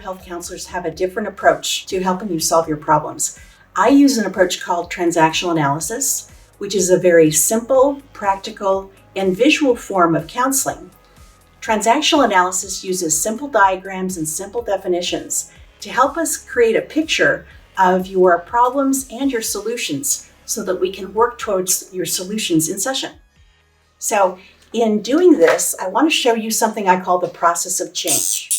health counselors have a different approach to helping you solve your problems. I use an approach called transactional analysis, which is a very simple, practical, and visual form of counseling. Transactional analysis uses simple diagrams and simple definitions to help us create a picture of your problems and your solutions so that we can work towards your solutions in session. So in doing this, I want to show you something I call the process of change.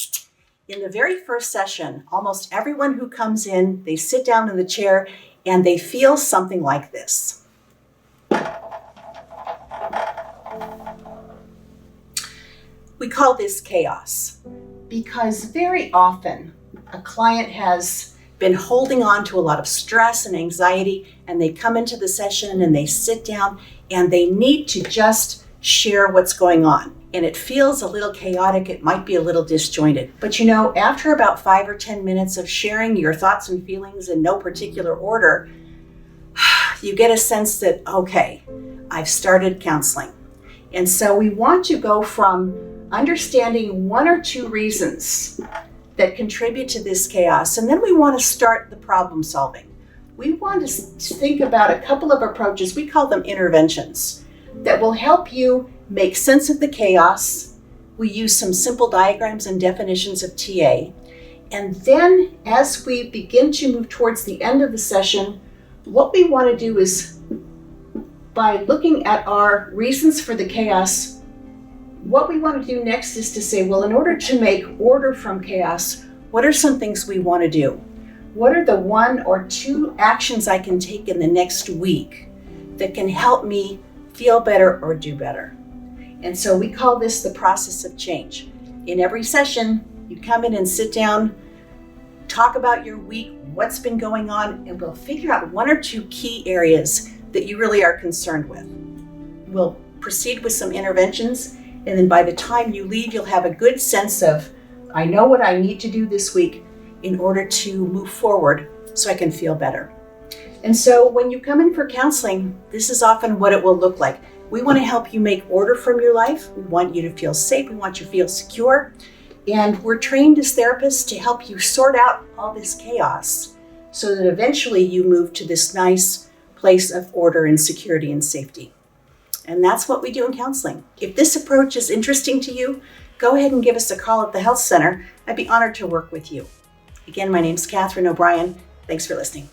In the very first session, almost everyone who comes in, they sit down in the chair and they feel something like this. We call this chaos because very often a client has been holding on to a lot of stress and anxiety, and they come into the session and they sit down and they need to just share what's going on. And it feels a little chaotic, it might be a little disjointed. But after about 5 or 10 minutes of sharing your thoughts and feelings in no particular order, you get a sense that, okay, I've started counseling. And so we want to go from understanding 1 or 2 reasons that contribute to this chaos, and then we want to start the problem solving. We want to think about a couple of approaches, we call them interventions, that will help you make sense of the chaos. We use some simple diagrams and definitions of TA. And then as we begin to move towards the end of the session, what we want to do is, by looking at our reasons for the chaos, what we want to do next is to say, well, in order to make order from chaos, what are some things we want to do? What are the 1 or 2 actions I can take in the next week that can help me feel better or do better? And so we call this the process of change. In every session, you come in and sit down, talk about your week, what's been going on, and we'll figure out 1 or 2 key areas that you really are concerned with. We'll proceed with some interventions, and then by the time you leave, you'll have a good sense of, I know what I need to do this week in order to move forward so I can feel better. And so when you come in for counseling, this is often what it will look like. We want to help you make order from your life. We want you to feel safe. We want you to feel secure. And we're trained as therapists to help you sort out all this chaos so that eventually you move to this nice place of order and security and safety. And that's what we do in counseling. If this approach is interesting to you, go ahead and give us a call at the health center. I'd be honored to work with you. Again, my name's Catherine O'Brien. Thanks for listening.